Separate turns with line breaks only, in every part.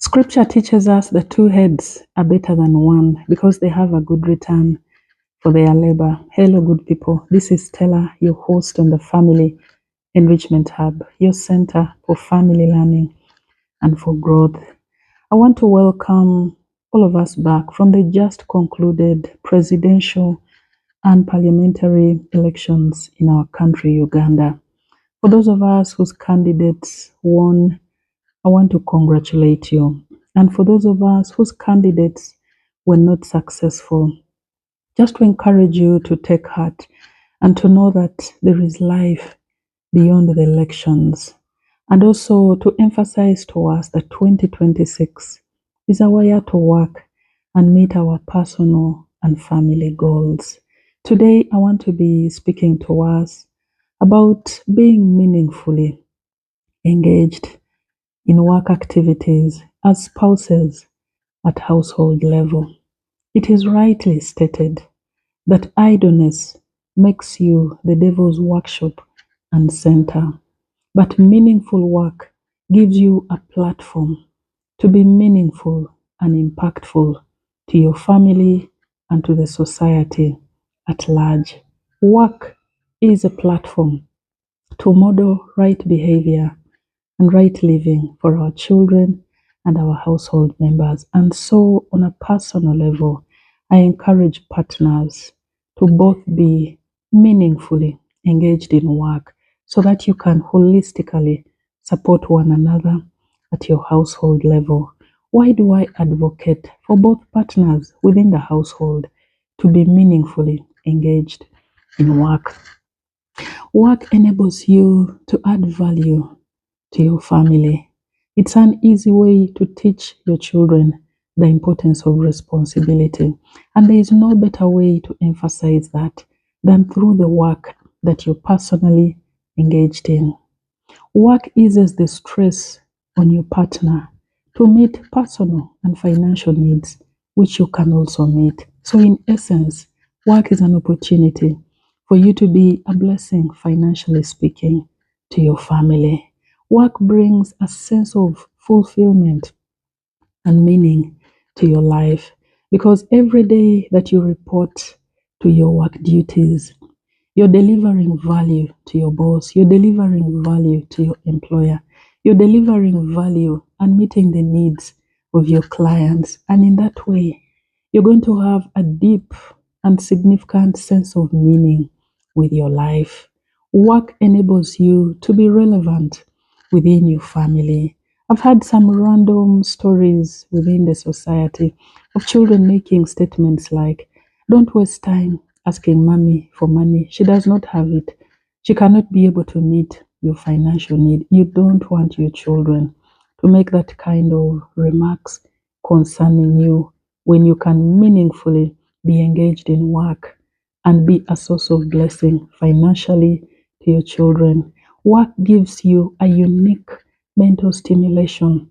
Scripture teaches us the two heads are better than one because they have a good return for their labor. Hello, good people. This is Stella, your host on the Family Enrichment Hub, your center for family learning and for growth. I want to welcome all of us back from the just concluded presidential and parliamentary elections in our country, Uganda. For those of us whose candidates won, I want to congratulate you. And for those of us whose candidates were not successful, just to encourage you to take heart and to know that there is life beyond the elections. And also to emphasize to us that 2026 is our year to work and meet our personal and family goals. Today, I want to be speaking to us about being meaningfully engaged in work activities as spouses at household level. It is rightly stated that idleness makes you the devil's workshop and center, but meaningful work gives you a platform to be meaningful and impactful to your family and to the society at large. Work is a platform to model right behavior and right living for our children and our household members. And so, on a personal level, I encourage partners to both be meaningfully engaged in work so that you can holistically support one another at your household level. Why do I advocate for both partners within the household to be meaningfully engaged in work? Work enables you to add value to your family. It's an easy way to teach your children the importance of responsibility. And there is no better way to emphasize that than through the work that you're personally engaged in. Work eases the stress on your partner to meet personal and financial needs, which you can also meet. So, in essence, work is an opportunity for you to be a blessing, financially speaking, to your family. Work brings a sense of fulfillment and meaning to your life because every day that you report to your work duties, you're delivering value to your boss, you're delivering value to your employer, you're delivering value and meeting the needs of your clients. And in that way, you're going to have a deep and significant sense of meaning with your life. Work enables you to be relevant within your family. I've had some random stories within the society of children making statements like, don't waste time asking mommy for money. She does not have it. She cannot be able to meet your financial need. You don't want your children to make that kind of remarks concerning you when you can meaningfully be engaged in work and be a source of blessing financially to your children. Work gives you a unique mental stimulation.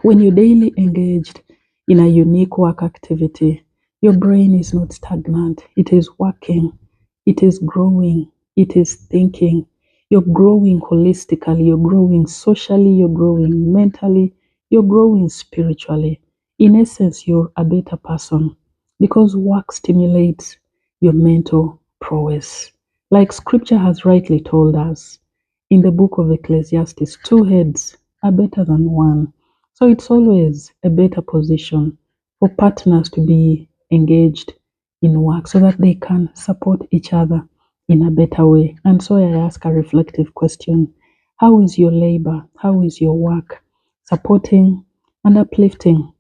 When you're daily engaged in a unique work activity, your brain is not stagnant. It is working, it is growing, it is thinking. You're growing holistically, you're growing socially, you're growing mentally, you're growing spiritually. In essence, you're a better person because work stimulates your mental prowess. Like scripture has rightly told us in the book of Ecclesiastes, two heads are better than one. So it's always a better position for partners to be engaged in work so that they can support each other in a better way. And so I ask a reflective question. How is your labor? How is your work supporting and uplifting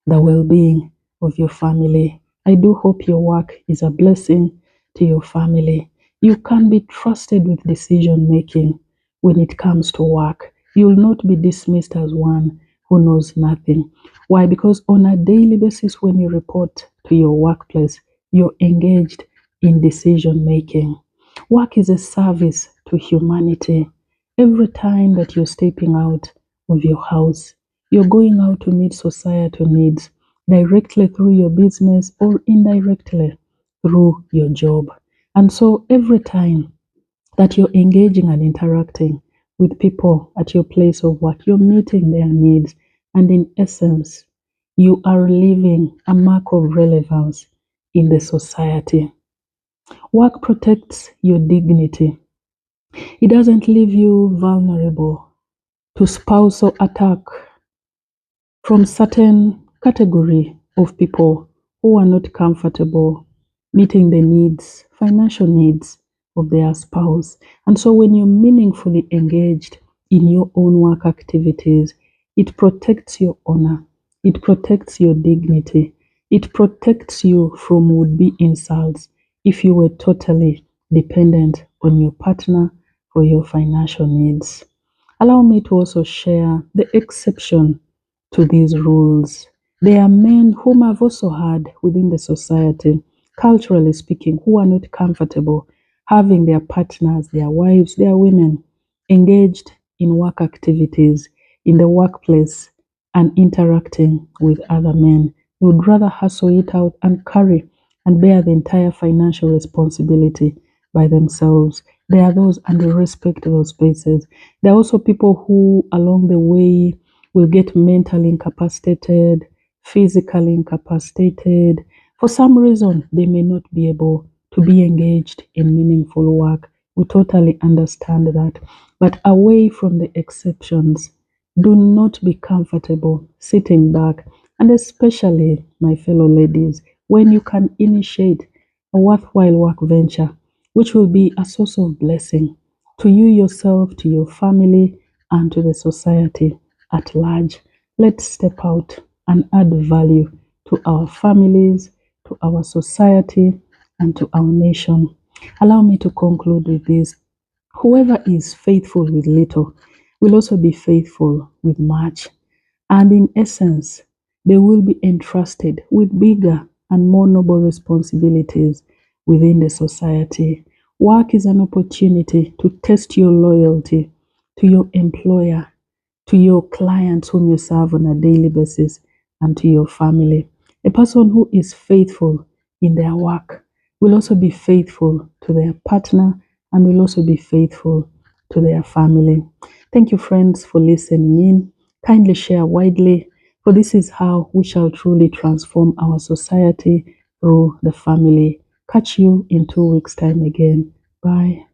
the well-being of your family? I do hope your work is a blessing to your family. You can be trusted with decision making when it comes to work. You will not be dismissed as one who knows nothing. Why? Because on a daily basis, when you report to your workplace, you're engaged in decision making. Work is a service to humanity. Every time that you're stepping out of your house, you're going out to meet societal needs directly through your business or indirectly through your job. And so every time that you're engaging and interacting with people at your place of work, you're meeting their needs and in essence, you are leaving a mark of relevance in the society. Work protects your dignity. It doesn't leave you vulnerable to spousal attack from certain category of people who are not comfortable meeting the needs, financial needs of their spouse. And so when you're meaningfully engaged in your own work activities, it protects your honor, it protects your dignity, it protects you from would-be insults if you were totally dependent on your partner for your financial needs. Allow me to also share the exception to these rules. There are men whom I've also had within the society, culturally speaking, who are not comfortable having their partners, their wives, their women engaged in work activities in the workplace and interacting with other men. They would rather hustle it out and carry and bear the entire financial responsibility by themselves. There are those, and we respect those spaces. There are also people who, along the way, will get mentally incapacitated, physically incapacitated. For some reason, they may not be able to be engaged in meaningful work. We totally understand that. But away from the exceptions, do not be comfortable sitting back, and especially, my fellow ladies, when you can initiate a worthwhile work venture, which will be a source of blessing to you yourself, to your family, and to the society at large. Let's step out and add value to our families, to our society, and to our nation. Allow me to conclude with this. Whoever is faithful with little will also be faithful with much. And in essence, they will be entrusted with bigger and more noble responsibilities within the society. Work is an opportunity to test your loyalty to your employer, to your clients whom you serve on a daily basis, and to your family. A person who is faithful in their work will also be faithful to their partner and will also be faithful to their family. Thank you, friends, for listening in. Kindly share widely, for this is how we shall truly transform our society through the family. Catch you in 2 weeks' time again. Bye.